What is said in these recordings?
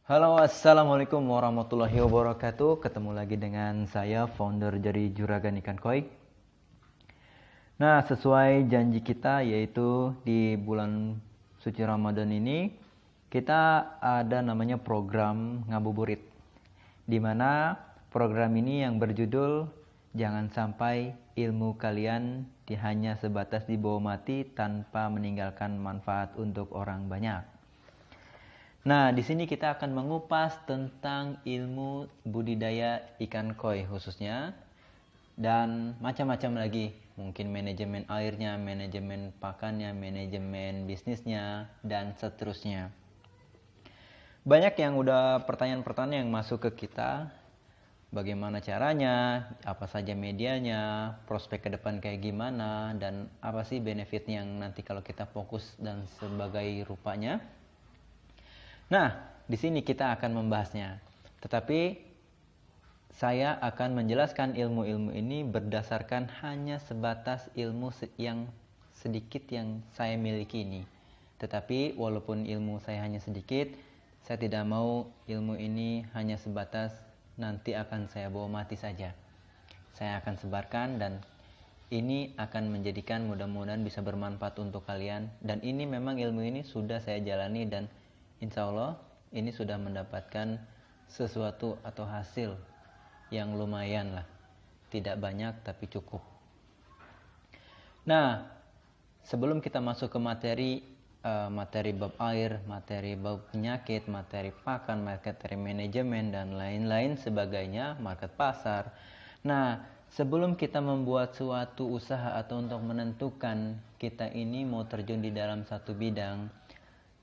Halo, assalamualaikum warahmatullahi wabarakatuh. Ketemu lagi dengan saya, founder dari Juragan Ikan Koi. Nah, sesuai janji kita, yaitu di bulan suci Ramadan ini kita ada namanya program ngabuburit, di mana program ini yang berjudul jangan sampai ilmu kalian hanya sebatas dibawa mati tanpa meninggalkan manfaat untuk orang banyak. Nah, di sini kita akan mengupas tentang ilmu budidaya ikan koi khususnya, dan macam-macam lagi. Mungkin manajemen airnya, manajemen pakannya, manajemen bisnisnya, dan seterusnya. Banyak yang udah pertanyaan-pertanyaan yang masuk ke kita. Bagaimana caranya, apa saja medianya, prospek ke depan kayak gimana, dan apa sih benefitnya yang nanti kalau kita fokus dan sebagai rupanya. Nah, di sini kita akan membahasnya. Tetapi saya akan menjelaskan ilmu-ilmu ini berdasarkan hanya sebatas ilmu yang sedikit yang saya miliki ini. Tetapi walaupun ilmu saya hanya sedikit, saya tidak mau ilmu ini hanya sebatas nanti akan saya bawa mati saja. Saya akan sebarkan dan ini akan menjadikan mudah-mudahan bisa bermanfaat untuk kalian. Dan ini memang ilmu ini sudah saya jalani dan insya Allah ini sudah mendapatkan sesuatu atau hasil yang lumayan lah. Tidak banyak tapi cukup. Nah, sebelum kita masuk ke materi bab air, materi bab penyakit, materi pakan, materi manajemen dan lain-lain sebagainya, market pasar. Nah, sebelum kita membuat suatu usaha atau untuk menentukan kita ini mau terjun di dalam satu bidang,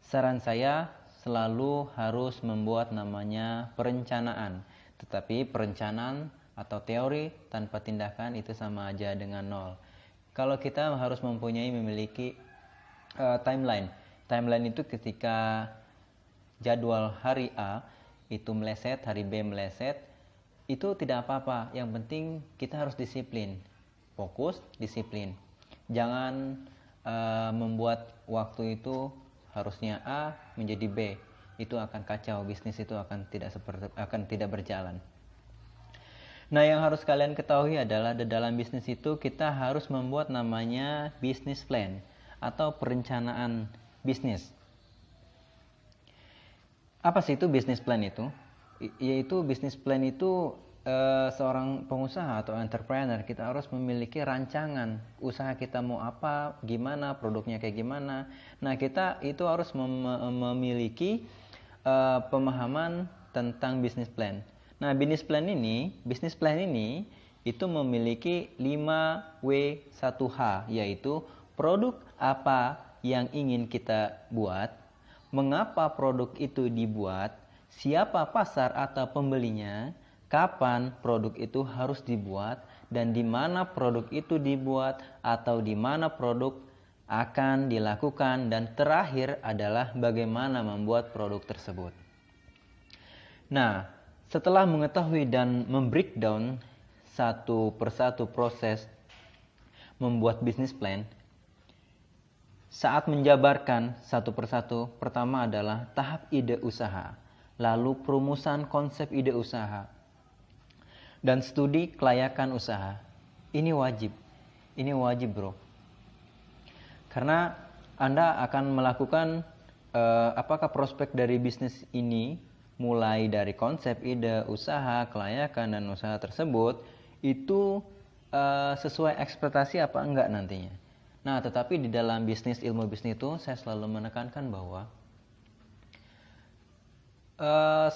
saran saya selalu harus membuat namanya perencanaan. Tetapi perencanaan atau teori tanpa tindakan itu sama aja dengan nol. Kalau kita harus memiliki timeline. Timeline itu ketika jadwal hari A itu meleset, hari B meleset, itu tidak apa-apa. Yang penting kita harus disiplin. Fokus, disiplin. Jangan membuat waktu itu harusnya A menjadi B, itu akan kacau, bisnis itu akan tidak berjalan. Nah, yang harus kalian ketahui adalah di dalam bisnis itu kita harus membuat namanya business plan atau perencanaan bisnis. Apa sih itu business plan itu? Yaitu business plan itu seorang pengusaha atau entrepreneur, kita harus memiliki rancangan usaha kita mau apa, gimana, produknya kayak gimana. Nah, kita itu harus memiliki pemahaman tentang business plan. Nah, business plan ini itu memiliki 5W1H, yaitu produk apa yang ingin kita buat, mengapa produk itu dibuat, siapa pasar atau pembelinya, kapan produk itu harus dibuat, dan di mana produk itu dibuat atau di mana produk akan dilakukan, dan terakhir adalah bagaimana membuat produk tersebut. Nah, setelah mengetahui dan membreakdown satu persatu proses membuat business plan, saat menjabarkan satu persatu, pertama adalah tahap ide usaha, lalu perumusan konsep ide usaha, dan studi kelayakan usaha. Ini wajib bro. Karena Anda akan melakukan apakah prospek dari bisnis ini, mulai dari konsep, ide, usaha, kelayakan, dan usaha tersebut, itu sesuai ekspektasi apa enggak nantinya. Nah, tetapi di dalam bisnis, ilmu bisnis itu saya selalu menekankan bahwa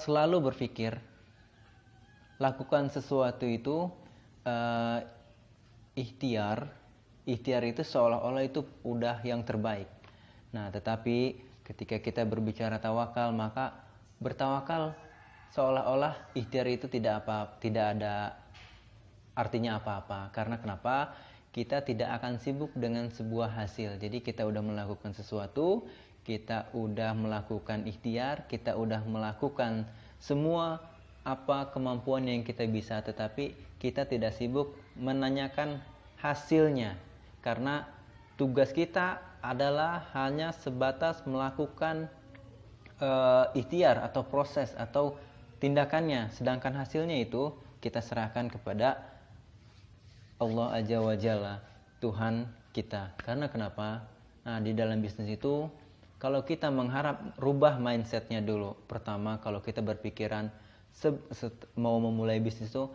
Selalu berpikir, lakukan sesuatu itu ikhtiar. Ikhtiar itu seolah-olah itu udah yang terbaik. Nah, tetapi ketika kita berbicara tawakal, maka bertawakal seolah-olah ikhtiar itu tidak ada artinya apa-apa. Karena kenapa? Kita tidak akan sibuk dengan sebuah hasil. Jadi kita udah melakukan sesuatu, kita udah melakukan ikhtiar, kita udah melakukan semua apa kemampuan yang kita bisa, tetapi kita tidak sibuk menanyakan hasilnya. Karena tugas kita adalah hanya sebatas melakukan ikhtiar atau proses atau tindakannya, sedangkan hasilnya itu kita serahkan kepada Allah Azza wa Jalla, Tuhan kita. Karena kenapa? Nah, di dalam bisnis itu kalau kita mengharap rubah mindsetnya dulu. Pertama, kalau kita berpikiran mau memulai bisnis itu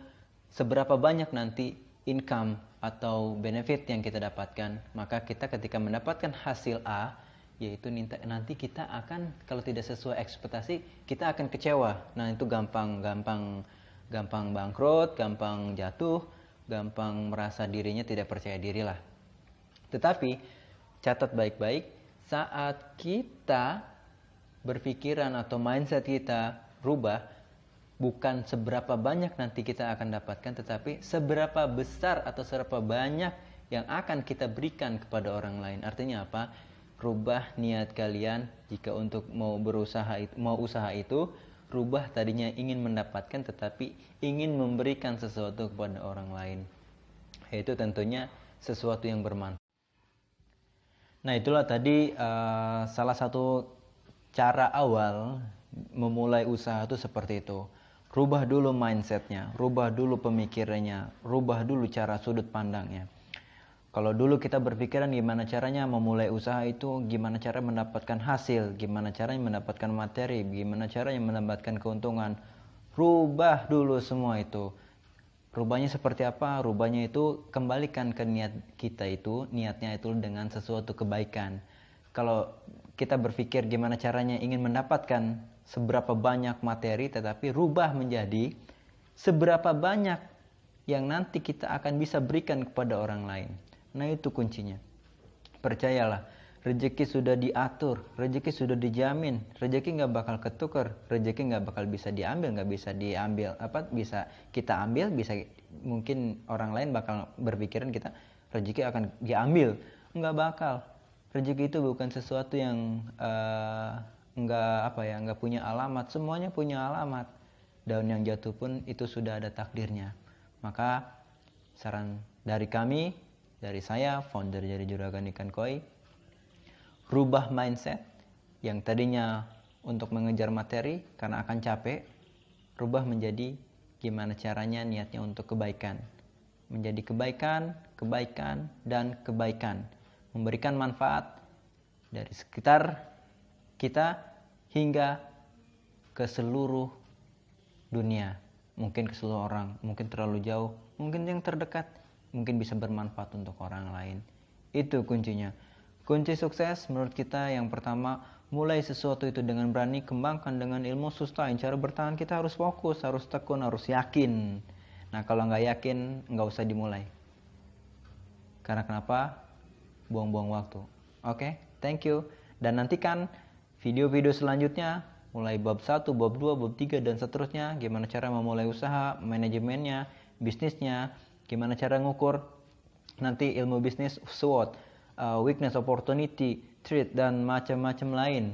seberapa banyak nanti income atau benefit yang kita dapatkan, maka kita ketika mendapatkan hasil A, yaitu nanti kita akan, kalau tidak sesuai ekspektasi, kita akan kecewa. Nah, itu gampang bangkrut, gampang jatuh, gampang merasa dirinya tidak percaya diri lah. Tetapi catat baik-baik, saat kita berpikiran atau mindset kita rubah, bukan seberapa banyak nanti kita akan dapatkan, tetapi seberapa besar atau seberapa banyak yang akan kita berikan kepada orang lain. Artinya apa? Rubah niat kalian. Jika untuk mau usaha itu, rubah tadinya ingin mendapatkan tetapi ingin memberikan sesuatu kepada orang lain. Yaitu tentunya sesuatu yang bermanfaat. Nah, itulah tadi salah satu cara awal memulai usaha itu seperti itu. Rubah dulu mindsetnya, rubah dulu pemikirannya, rubah dulu cara sudut pandangnya. Kalau dulu kita berpikiran gimana caranya memulai usaha itu, gimana cara mendapatkan hasil, gimana caranya mendapatkan materi, gimana caranya mendapatkan keuntungan. Rubah dulu semua itu. Rubahnya seperti apa? Rubahnya itu kembalikan ke niat kita itu, niatnya itu dengan sesuatu kebaikan. Kalau kita berpikir gimana caranya ingin mendapatkan seberapa banyak materi, tetapi rubah menjadi seberapa banyak yang nanti kita akan bisa berikan kepada orang lain. Nah, itu kuncinya. Percayalah, rezeki sudah diatur, rezeki sudah dijamin, rezeki nggak bakal ketukar, rezeki nggak bakal bisa diambil, bisa kita ambil, bisa mungkin orang lain bakal berpikiran kita rezeki akan diambil, nggak bakal. Rezeki itu bukan sesuatu yang nggak punya alamat, semuanya punya alamat. Daun yang jatuh pun itu sudah ada takdirnya. Maka saran dari kami, dari saya, founder dari Juragan Ikan Koi, rubah mindset yang tadinya untuk mengejar materi karena akan capek, rubah menjadi gimana caranya niatnya untuk kebaikan. Menjadi kebaikan, dan kebaikan. Memberikan manfaat dari sekitar kita hingga ke seluruh dunia. Mungkin ke seluruh orang, mungkin terlalu jauh, mungkin yang terdekat, mungkin bisa bermanfaat untuk orang lain. Itu kuncinya. Kunci sukses menurut kita yang pertama, mulai sesuatu itu dengan berani, kembangkan dengan ilmu, sustain. Cara bertahan kita harus fokus, harus tekun, harus yakin. Nah, kalau nggak yakin, nggak usah dimulai. Karena kenapa? Buang-buang waktu. Oke, thank you. Dan nantikan video-video selanjutnya, mulai bab 1, bab 2, bab 3, dan seterusnya. Gimana cara memulai usaha, manajemennya, bisnisnya, gimana cara ngukur nanti ilmu bisnis, SWOT, weakness, opportunity, threat, dan macam-macam lain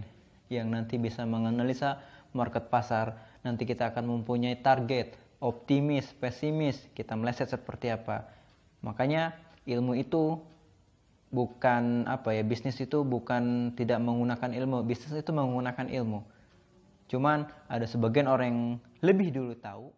yang nanti bisa menganalisa market pasar. Nanti kita akan mempunyai target, optimis, pesimis, kita meleset seperti apa. Makanya ilmu itu bukan bisnis itu bukan tidak menggunakan ilmu, bisnis itu menggunakan ilmu. Cuman ada sebagian orang yang lebih dulu tahu